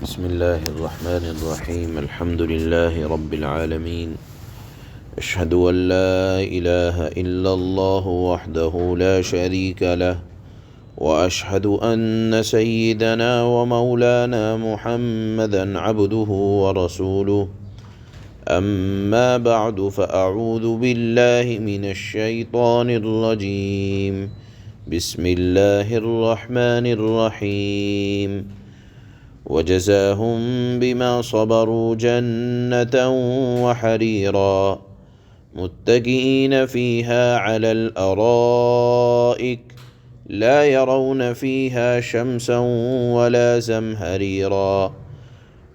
بسم الله الرحمن الرحيم. الحمد لله رب العالمين. أشهد أن لا إله إلا الله وحده لا شريك له، وأشهد أن سيدنا ومولانا محمدا عبده ورسوله. أما بعد، فأعوذ بالله من الشيطان الرجيم. بسم الله الرحمن الرحيم. وجزاهم بما صبروا جنة وحريرا متكئين فيها على الأرائك لا يرون فيها شمسا ولا زمهريرا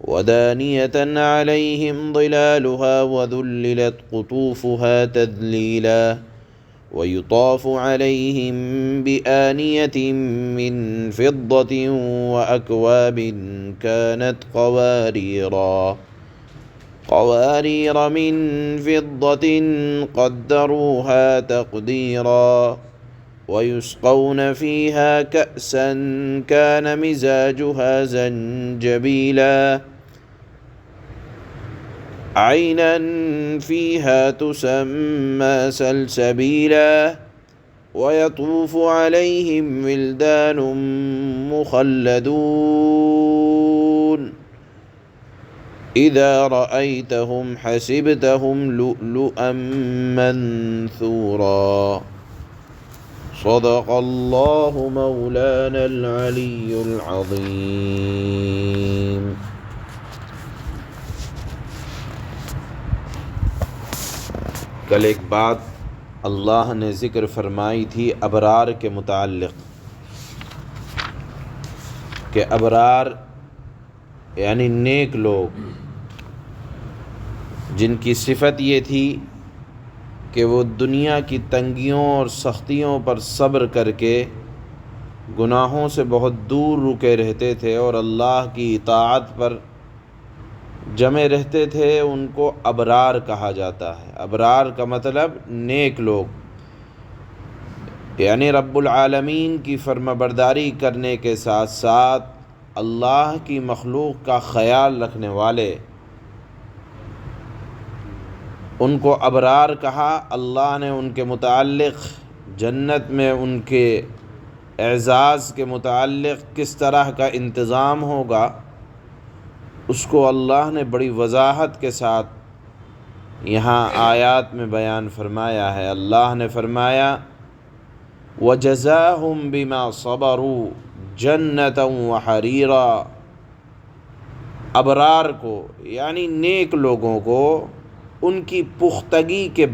ودانية عليهم ظلالها وذللت قطوفها تذليلا ويطاف عليهم بآنية من فضة وأكواب كانت قوارير من فضة قدروها تقديرا ويسقون فيها كأسا كان مزاجها زنجبيلا عينا فيها تسمى سلسبيلا ويطوف عليهم ولدان مخلدون إذا رأيتهم حسبتهم لؤلؤا منثورا. صدق الله مولانا العلي العظيم. کل ایک بات اللہ نے ذکر فرمائی تھی ابرار کے متعلق کہ ابرار یعنی نیک لوگ، جن کی صفت یہ تھی کہ وہ دنیا کی تنگیوں اور سختیوں پر صبر کر کے گناہوں سے بہت دور رکے رہتے تھے اور اللہ کی اطاعت پر جمے رہتے تھے، ان کو ابرار کہا جاتا ہے۔ ابرار کا مطلب نیک لوگ، یعنی رب العالمین کی فرمانبرداری کرنے کے ساتھ ساتھ اللہ کی مخلوق کا خیال رکھنے والے، ان کو ابرار کہا۔ اللہ نے ان کے متعلق جنت میں ان کے اعزاز کے متعلق کس طرح کا انتظام ہوگا، اس کو اللہ نے بڑی وضاحت کے ساتھ یہاں آیات میں بیان فرمایا ہے۔ اللہ نے فرمایا وَجَزَاهُمْ بِمَا صَبَرُوا جَنَّةً وَحَرِيرًا، ابرار کو یعنی نیک لوگوں کو ان کی پختگی کے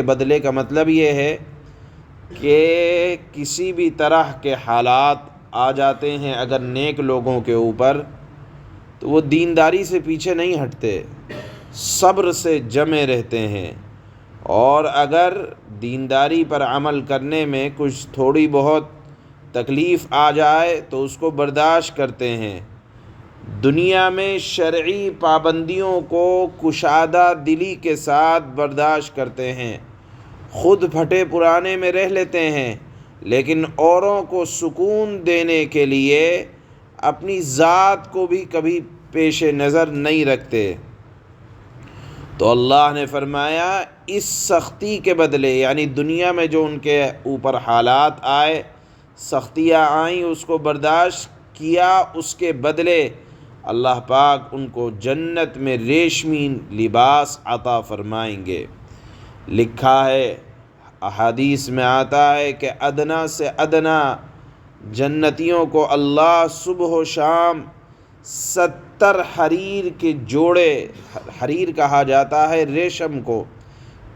بدلے کا مطلب یہ ہے کہ کسی بھی طرح کے حالات آ جاتے ہیں اگر نیک لوگوں کے اوپر تو وہ دینداری سے پیچھے نہیں ہٹتے، صبر سے جمے رہتے ہیں، اور اگر دینداری پر عمل کرنے میں کچھ تھوڑی بہت تکلیف آ جائے تو اس کو برداشت کرتے ہیں، دنیا میں شرعی پابندیوں کو کشادہ دلی کے ساتھ برداشت کرتے ہیں، خود پھٹے پرانے میں رہ لیتے ہیں، لیکن اوروں کو سکون دینے کے لیے اپنی ذات کو بھی کبھی پیش نظر نہیں رکھتے۔ تو اللہ نے فرمایا اس سختی کے بدلے، یعنی دنیا میں جو ان کے اوپر حالات آئے، سختیاں آئیں، اس کو برداشت کیا، اس کے بدلے اللہ پاک ان کو جنت میں ریشمی لباس عطا فرمائیں گے۔ لکھا ہے، احادیث میں آتا ہے کہ ادنا سے ادنا جنتیوں کو اللہ صبح و شام 70 حریر کے جوڑے، حریر کہا جاتا ہے ریشم کو،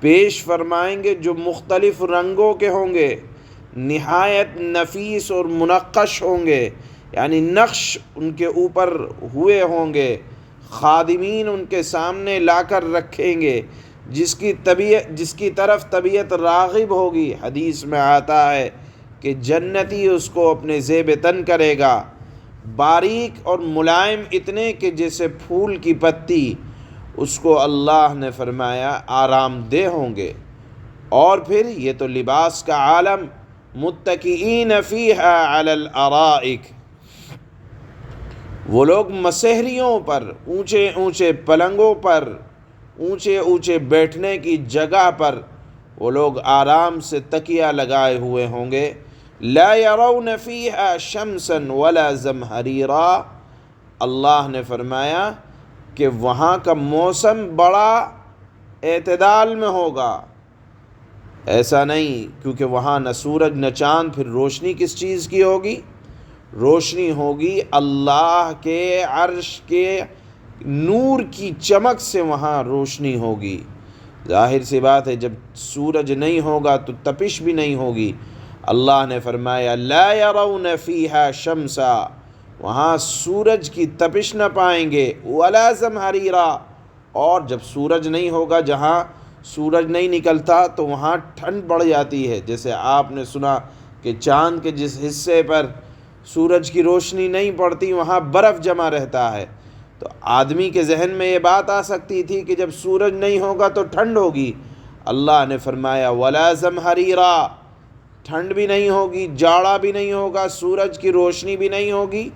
پیش فرمائیں گے جو مختلف رنگوں کے ہوں گے، نہایت نفیس اور منقش ہوں گے، یعنی نقش ان کے اوپر ہوئے ہوں گے، خادمین ان کے سامنے لا کر رکھیں گے، جس کی طرف طبیعت راغب ہوگی۔ حدیث میں آتا ہے کہ جنتی اس کو اپنے زیب تن کرے گا، باریک اور ملائم اتنے کہ جیسے پھول کی پتی، اس کو اللہ نے فرمایا آرام دہ ہوں گے۔ اور پھر یہ تو لباس کا عالم، متکئین فیہا علی الارائک، وہ لوگ مسحریوں پر، اونچے اونچے پلنگوں پر، اونچے اونچے بیٹھنے کی جگہ پر وہ لوگ آرام سے تکیہ لگائے ہوئے ہوں گے۔ لا يرون فیہا شمسا ولا زمہریرا، اللہ نے فرمایا کہ وہاں کا موسم بڑا اعتدال میں ہوگا، ایسا نہیں، کیونکہ وہاں نہ سورج نہ چاند، پھر روشنی کس چیز کی ہوگی؟ روشنی ہوگی اللہ کے عرش کے نور کی چمک سے، وہاں روشنی ہوگی۔ ظاہر سی بات ہے جب سورج نہیں ہوگا تو تپش بھی نہیں ہوگی۔ اللہ نے فرمایا لا يرون فیہا شمسا، وہاں سورج کی تپش نہ پائیں گے، ولا زمہریرا، اور جب سورج نہیں ہوگا، جہاں سورج نہیں نکلتا تو وہاں ٹھنڈ بڑھ جاتی ہے۔ جیسے آپ نے سنا کہ چاند کے جس حصے پر سورج کی روشنی نہیں پڑتی وہاں برف جمع رہتا ہے، تو آدمی کے ذہن میں یہ بات آ سکتی تھی کہ جب سورج نہیں ہوگا تو ٹھنڈ ہوگی۔ اللہ نے فرمایا ولا زمہریرا، ٹھنڈ بھی نہیں ہوگی، جاڑا بھی نہیں ہوگا، سورج کی روشنی بھی نہیں ہوگی،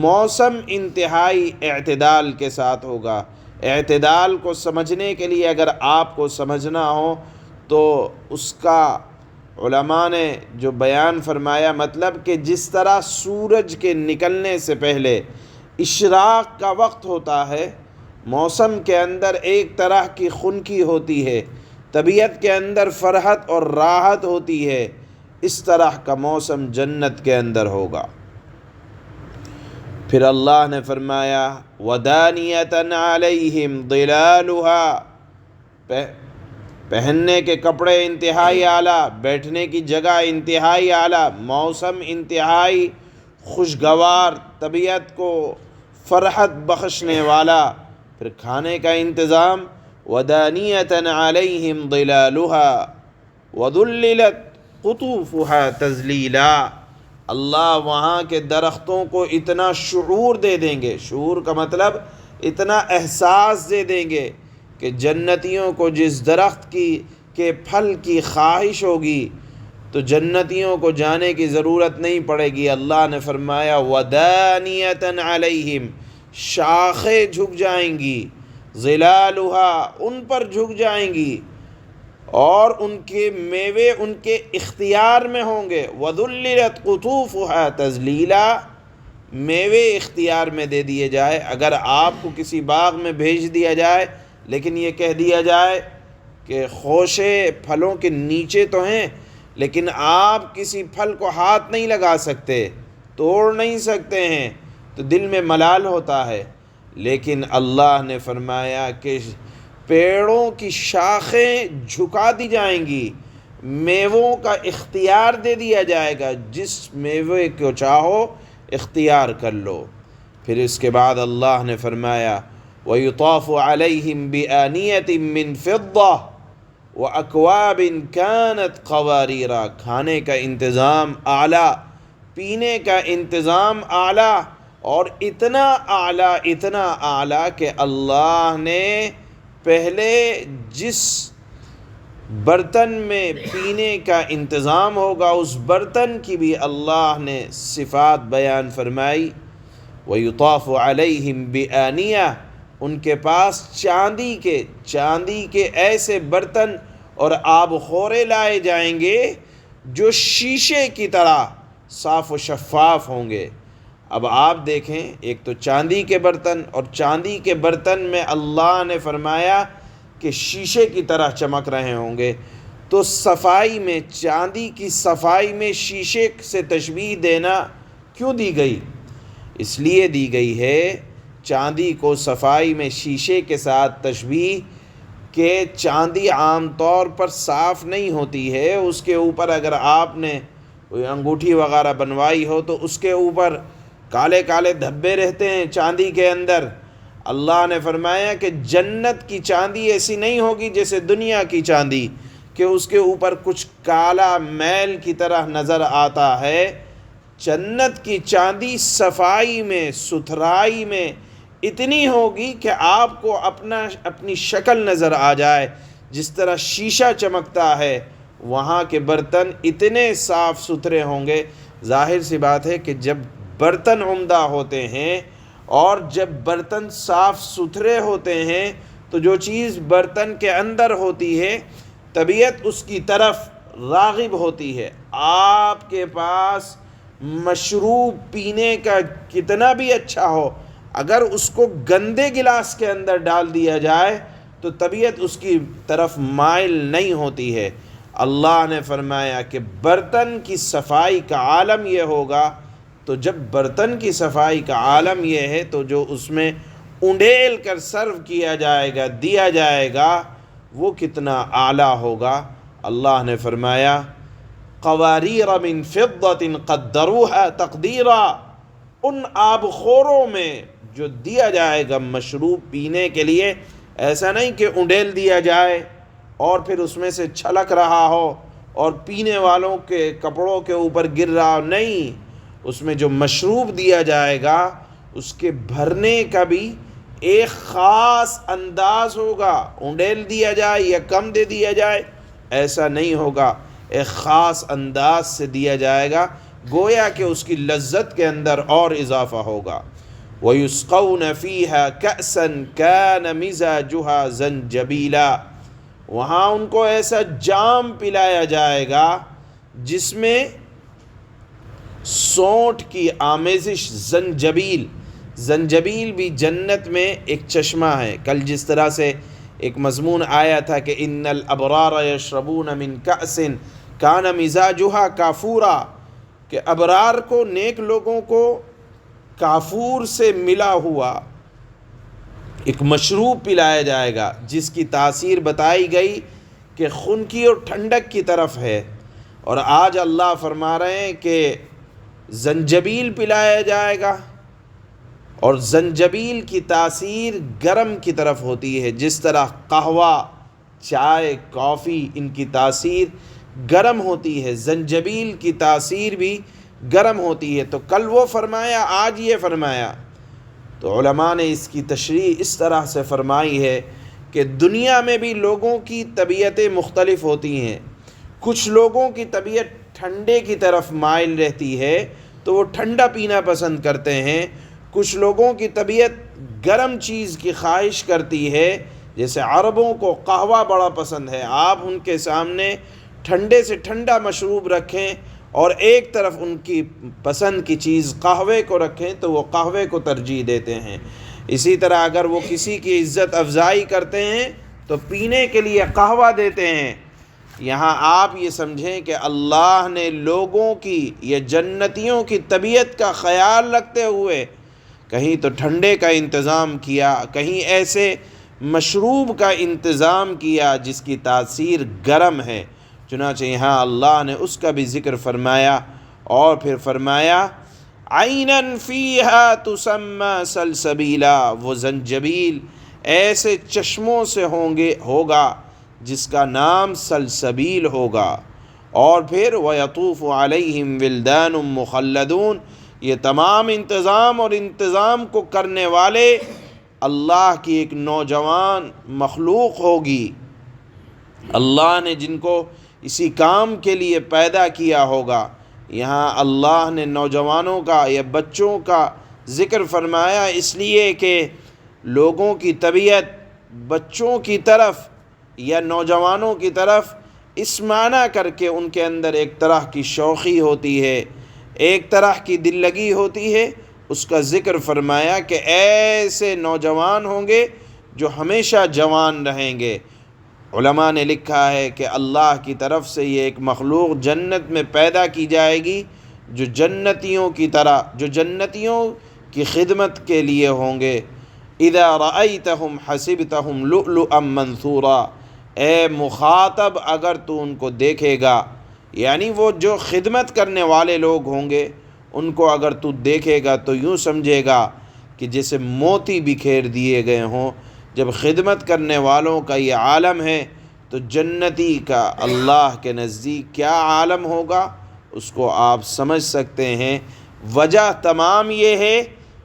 موسم انتہائی اعتدال کے ساتھ ہوگا۔ اعتدال کو سمجھنے کے لیے اگر آپ کو سمجھنا ہو تو اس کا علماء نے جو بیان فرمایا، مطلب کہ جس طرح سورج کے نکلنے سے پہلے اشراق کا وقت ہوتا ہے، موسم کے اندر ایک طرح کی خنکی ہوتی ہے، طبیعت کے اندر فرحت اور راحت ہوتی ہے، اس طرح کا موسم جنت کے اندر ہوگا۔ پھر اللہ نے فرمایا وَدَانِيَةً عَلَيْهِمْ ظِلَالُهَا، پہننے کے کپڑے انتہائی اعلیٰ، بیٹھنے کی جگہ انتہائی اعلیٰ، موسم انتہائی خوشگوار، طبیعت کو فرحت بخشنے والا، پھر کھانے کا انتظام وَدَانِيَةً عَلَيْهِمْ ظِلَالُهَا وَذُلِّلَتْ قُطُوفُهَا تَذْلِيلًا، اللہ وہاں کے درختوں کو اتنا شعور دے دیں گے، شعور کا مطلب اتنا احساس دے دیں گے کہ جنتیوں کو جس درخت کے پھل کی خواہش ہوگی تو جنتیوں کو جانے کی ضرورت نہیں پڑے گی۔ اللہ نے فرمایا وَدَانِيَةً عَلَيْهِمْ، شاخیں جھک جائیں گی، ظِلَالُهَا، ان پر جھک جائیں گی، اور ان کے میوے ان کے اختیار میں ہوں گے۔ وَذُلِّلَتْ قُطُوفُهَا تَذْلِيلًا، میوے اختیار میں دے دیے جائے۔ اگر آپ کو کسی باغ میں بھیج دیا جائے لیکن یہ کہہ دیا جائے کہ خوشے پھلوں کے نیچے تو ہیں لیکن آپ کسی پھل کو ہاتھ نہیں لگا سکتے، توڑ نہیں سکتے ہیں، تو دل میں ملال ہوتا ہے۔ لیکن اللہ نے فرمایا کہ پیڑوں کی شاخیں جھکا دی جائیں گی، میووں کا اختیار دے دیا جائے گا، جس میوے کو چاہو اختیار کر لو۔ پھر اس کے بعد اللہ نے فرمایا وَيُطَافُ عَلَيْهِمْ بِآنِيَةٍ مِّن فِضَّةٍ وَأَكْوَابٍ كَانَتْ قَوَارِيرَا، کھانے کا انتظام اعلیٰ، پینے کا انتظام اعلیٰ، اور اتنا اعلیٰ کہ اللہ نے پہلے جس برتن میں پینے کا انتظام ہوگا اس برتن کی بھی اللہ نے صفات بیان فرمائی۔ وَيُطَافُ عَلَيْهِمْ بِآنِيَةٍ، ان کے پاس چاندی کے ایسے برتن اور آب خورے لائے جائیں گے جو شیشے کی طرح صاف و شفاف ہوں گے۔ اب آپ دیکھیں، ایک تو چاندی کے برتن، اور چاندی کے برتن میں اللہ نے فرمایا کہ شیشے کی طرح چمک رہے ہوں گے، تو صفائی میں، چاندی کی صفائی میں شیشے سے تشبیہ دینا کیوں دی گئی؟ اس لیے دی گئی ہے چاندی کو صفائی میں شیشے کے ساتھ تشبیہ کہ چاندی عام طور پر صاف نہیں ہوتی ہے، اس کے اوپر اگر آپ نے کوئی انگوٹھی وغیرہ بنوائی ہو تو اس کے اوپر کالے کالے دھبے رہتے ہیں چاندی کے اندر۔ اللہ نے فرمایا کہ جنت کی چاندی ایسی نہیں ہوگی جیسے دنیا کی چاندی کہ اس کے اوپر کچھ کالا میل کی طرح نظر آتا ہے۔ جنت کی چاندی صفائی میں، ستھرائی میں اتنی ہوگی کہ آپ کو اپنی شکل نظر آ جائے، جس طرح شیشہ چمکتا ہے وہاں کے برتن اتنے صاف ستھرے ہوں گے۔ ظاہر سی بات ہے کہ جب برتن عمدہ ہوتے ہیں اور جب برتن صاف ستھرے ہوتے ہیں تو جو چیز برتن کے اندر ہوتی ہے طبیعت اس کی طرف راغب ہوتی ہے۔ آپ کے پاس مشروب پینے کا کتنا بھی اچھا ہو، اگر اس کو گندے گلاس کے اندر ڈال دیا جائے تو طبیعت اس کی طرف مائل نہیں ہوتی ہے۔ اللہ نے فرمایا کہ برتن کی صفائی کا عالم یہ ہوگا، تو جب برتن کی صفائی کا عالم یہ ہے تو جو اس میں انڈیل کر سرو کیا جائے گا، دیا جائے گا، وہ کتنا اعلیٰ ہوگا۔ اللہ نے فرمایا قواریر من فضة قدروها تقدیرا، ان آبخوروں میں جو دیا جائے گا مشروب پینے کے لیے، ایسا نہیں کہ انڈیل دیا جائے اور پھر اس میں سے چھلک رہا ہو اور پینے والوں کے کپڑوں کے اوپر گر رہا ہو، نہیں، اس میں جو مشروب دیا جائے گا اس کے بھرنے کا بھی ایک خاص انداز ہوگا۔ انڈیل دیا جائے یا کم دے دیا جائے ایسا نہیں ہوگا، ایک خاص انداز سے دیا جائے گا، گویا کہ اس کی لذت کے اندر اور اضافہ ہوگا۔ وَيُسْقَوْنَ فِيهَا كَأْسًا كَانَ مِزَاجُهَا زَنْجَبِيلًا، وہاں ان کو ایسا جام پلایا جائے گا جس میں سونٹھ کی آمیزش، زنجبیل بھی جنت میں ایک چشمہ ہے۔ کل جس طرح سے ایک مضمون آیا تھا کہ ان الابرار یشربون من کأس کان مزاجها کافورا، کہ ابرار کو، نیک لوگوں کو کافور سے ملا ہوا ایک مشروب پلایا جائے گا جس کی تاثیر بتائی گئی کہ خنکی اور ٹھنڈک کی طرف ہے، اور آج اللہ فرما رہے ہیں کہ زنجبیل پلایا جائے گا، اور زنجبیل کی تاثیر گرم کی طرف ہوتی ہے، جس طرح قہوہ، چائے، کافی، ان کی تاثیر گرم ہوتی ہے، زنجبیل کی تاثیر بھی گرم ہوتی ہے۔ تو کل وہ فرمایا، آج یہ فرمایا۔ تو علماء نے اس کی تشریح اس طرح سے فرمائی ہے کہ دنیا میں بھی لوگوں کی طبیعتیں مختلف ہوتی ہیں۔ کچھ لوگوں کی طبیعت ٹھنڈے کی طرف مائل رہتی ہے تو وہ ٹھنڈا پینا پسند کرتے ہیں، کچھ لوگوں کی طبیعت گرم چیز کی خواہش کرتی ہے، جیسے عربوں کو قہوہ بڑا پسند ہے، آپ ان کے سامنے ٹھنڈے سے ٹھنڈا مشروب رکھیں اور ایک طرف ان کی پسند کی چیز قہوے کو رکھیں تو وہ قہوے کو ترجیح دیتے ہیں۔ اسی طرح اگر وہ کسی کی عزت افزائی کرتے ہیں تو پینے کے لیے قہوہ دیتے ہیں۔ یہاں آپ یہ سمجھیں کہ اللہ نے لوگوں کی یا جنتیوں کی طبیعت کا خیال رکھتے ہوئے کہیں تو ٹھنڈے کا انتظام کیا، کہیں ایسے مشروب کا انتظام کیا جس کی تاثیر گرم ہے، چنانچہ یہاں اللہ نے اس کا بھی ذکر فرمایا، اور پھر فرمایا عَيْنًا فِيهَا تُسَمَّى سَلْسَبِيلًا، وہ زنجبیل ایسے چشموں سے ہوگا جس کا نام سلسبیل ہوگا، اور پھر وَيَطُوفُ عَلَيْهِمْ وِلْدَانٌ مُخَلَّدُونَ، یہ تمام انتظام کو کرنے والے اللہ کی ایک نوجوان مخلوق ہوگی، اللہ نے جن کو اسی کام کے لیے پیدا کیا ہوگا۔ یہاں اللہ نے نوجوانوں کا یا بچوں کا ذکر فرمایا اس لیے کہ لوگوں کی طبیعت بچوں کی طرف یا نوجوانوں کی طرف اس معنی کر کے ان کے اندر ایک طرح کی شوخی ہوتی ہے، ایک طرح کی دل لگی ہوتی ہے، اس کا ذکر فرمایا کہ ایسے نوجوان ہوں گے جو ہمیشہ جوان رہیں گے۔ علماء نے لکھا ہے کہ اللہ کی طرف سے یہ ایک مخلوق جنت میں پیدا کی جائے گی جو جنتیوں کی طرح، جو جنتیوں کی خدمت کے لیے ہوں گے۔ اذا رأیتہم حسبتہم لؤلؤا منثورا، اے مخاطب اگر تو ان کو دیکھے گا، یعنی وہ جو خدمت کرنے والے لوگ ہوں گے ان کو اگر تو دیکھے گا تو یوں سمجھے گا کہ جیسے موتی بکھیر دیے گئے ہوں۔ جب خدمت کرنے والوں کا یہ عالم ہے تو جنتی کا اللہ کے نزدیک کیا عالم ہوگا اس کو آپ سمجھ سکتے ہیں۔ وجہ تمام یہ ہے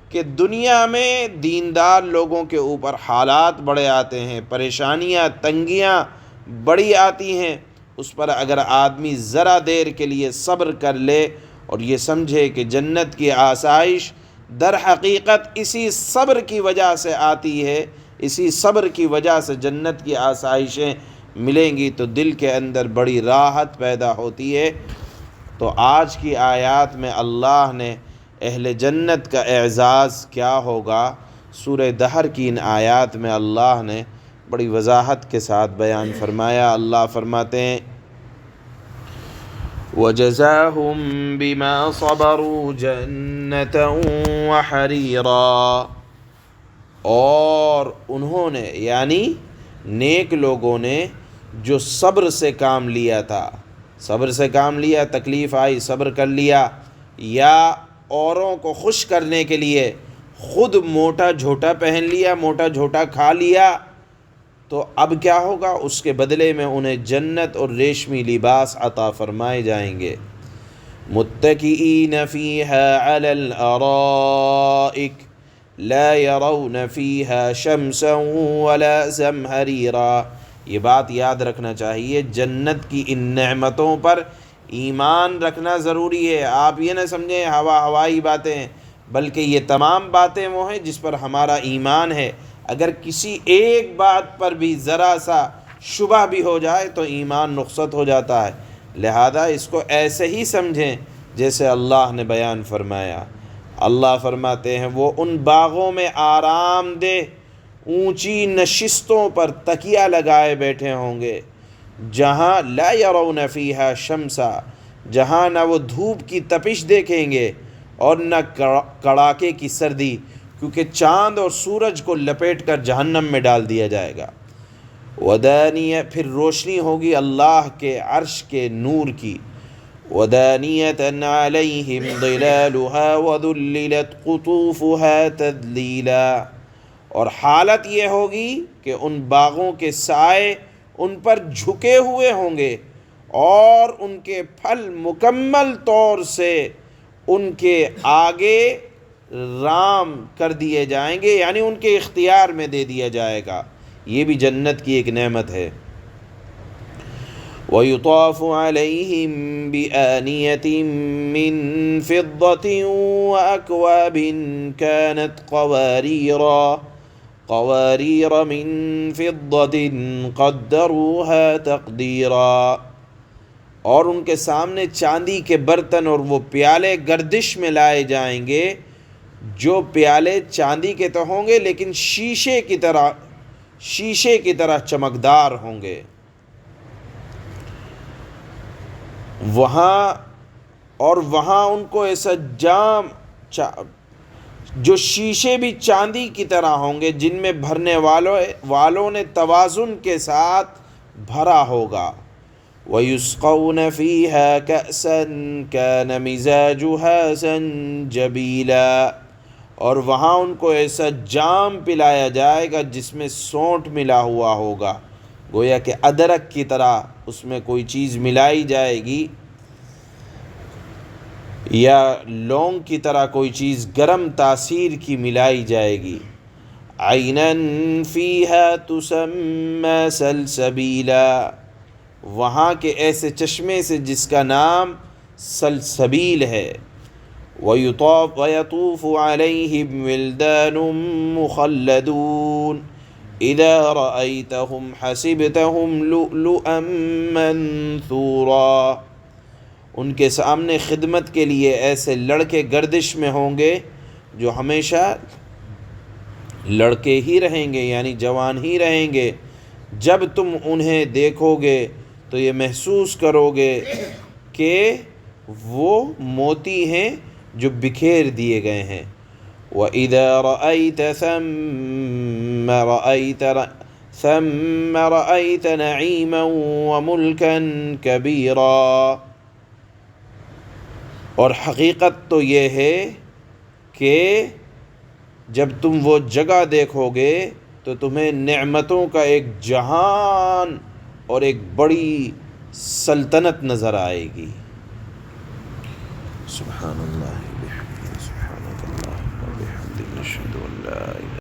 کہ دنیا میں دیندار لوگوں کے اوپر حالات بڑے آتے ہیں، پریشانیاں، تنگیاں بڑی آتی ہیں، اس پر اگر آدمی ذرا دیر کے لیے صبر کر لے اور یہ سمجھے کہ جنت کی آسائش در حقیقت اسی صبر کی وجہ سے آتی ہے، اسی صبر کی وجہ سے جنت کی آسائشیں ملیں گی تو دل کے اندر بڑی راحت پیدا ہوتی ہے۔ تو آج کی آیات میں اللہ نے اہل جنت کا اعزاز کیا ہوگا، سورہ دہر کی ان آیات میں اللہ نے بڑی وضاحت کے ساتھ بیان فرمایا۔ اللہ فرماتے ہیں وَجَزَاهُم بِمَا صَبَرُوا جَنَّةً وَحَرِيرًا، اور انہوں نے یعنی نیک لوگوں نے جو صبر سے کام لیا تھا، صبر سے کام لیا، تکلیف آئی صبر کر لیا، یا اوروں کو خوش کرنے کے لیے خود موٹا جھوٹا پہن لیا، موٹا جھوٹا کھا لیا، تو اب کیا ہوگا؟ اس کے بدلے میں انہیں جنت اور ریشمی لباس عطا فرمائے جائیں گے۔ متکئین فیہا علی الارائک لا يرون فیہا شمسا ولا زمہریرا۔ یہ بات یاد رکھنا چاہیے، جنت کی ان نعمتوں پر ایمان رکھنا ضروری ہے۔ آپ یہ نہ سمجھیں ہوائی باتیں، بلکہ یہ تمام باتیں وہ ہیں جس پر ہمارا ایمان ہے۔ اگر کسی ایک بات پر بھی ذرا سا شبہ بھی ہو جائے تو ایمان نقصت ہو جاتا ہے، لہذا اس کو ایسے ہی سمجھیں جیسے اللہ نے بیان فرمایا۔ اللہ فرماتے ہیں وہ ان باغوں میں آرام دہ اونچی نشستوں پر تکیہ لگائے بیٹھے ہوں گے، جہاں لا یرون فیہا شمسا، جہاں نہ وہ دھوپ کی تپش دیکھیں گے اور نہ کڑاکے کی سردی، کیونکہ چاند اور سورج کو لپیٹ کر جہنم میں ڈال دیا جائے گا۔ ودانیہ، پھر روشنی ہوگی اللہ کے عرش کے نور کی۔ ودانیۃ علیہم ظلالها وذللت قطوفها تذلیلا، اور حالت یہ ہوگی کہ ان باغوں کے سائے ان پر جھکے ہوئے ہوں گے اور ان کے پھل مکمل طور سے ان کے آگے رام کر دیے جائیں گے، یعنی ان کے اختیار میں دے دیا جائے گا۔ یہ بھی جنت کی ایک نعمت ہے۔ وَيُطَافُ عَلَيْهِمْ بِآنِيَةٍ مِّن فِضَّةٍ وَأَكْوَابٍ كَانَتْ قَوَارِيرَ مِن فِضَّةٍ قَدَّرُوهَا تَقْدِيرًا، اور ان کے سامنے چاندی کے برتن اور وہ پیالے گردش میں لائے جائیں گے، جو پیالے چاندی کے تو ہوں گے لیکن شیشے کی طرح چمکدار ہوں گے۔ وہاں ان کو ایسا جام جو شیشے بھی چاندی کی طرح ہوں گے، جن میں بھرنے والوں نے توازن کے ساتھ بھرا ہوگا۔ وَيُسْقَوْنَ فِيهَا كَأْسًا كَانَ مِزَاجُهَا زَنْجَبِيلًا، اور وہاں ان کو ایسا جام پلایا جائے گا جس میں سونٹھ ملا ہوا ہوگا، گویا کہ ادرک کی طرح اس میں کوئی چیز ملائی جائے گی، یا لونگ کی طرح کوئی چیز گرم تاثیر کی ملائی جائے گی۔ عَيْنًا فِيهَا تُسَمَّى سَلْسَبِيلًا، وہاں کے ایسے چشمے سے جس کا نام سلسبیل ہے۔ وَيَطُوفُ عَلَيْهِمْ وِلْدَانٌ مُخَلَّدُونَ إِذَا رَأَيْتَهُمْ حَسِبْتَهُمْ لُؤْلُؤًا مَّنثُورًا، ان کے سامنے خدمت کے لیے ایسے لڑکے گردش میں ہوں گے جو ہمیشہ لڑکے ہی رہیں گے، یعنی جوان ہی رہیں گے۔ جب تم انہیں دیکھو گے تو یہ محسوس کرو گے کہ وہ موتی ہیں جو بکھیر دیے گئے ہیں۔ وَإِذَا رَأَيْتَ ثَمَّ رَأَيْتَ نَعِيمًا وَمُلْكًا كَبِيرًا، اور حقیقت تو یہ ہے کہ جب تم وہ جگہ دیکھو گے تو تمہیں نعمتوں کا ایک جہان اور ایک بڑی سلطنت نظر آئے گی۔ سبحان اللہ بحمدہ، سبحانک اللہم وبحمدک، اشہد ان لا الہ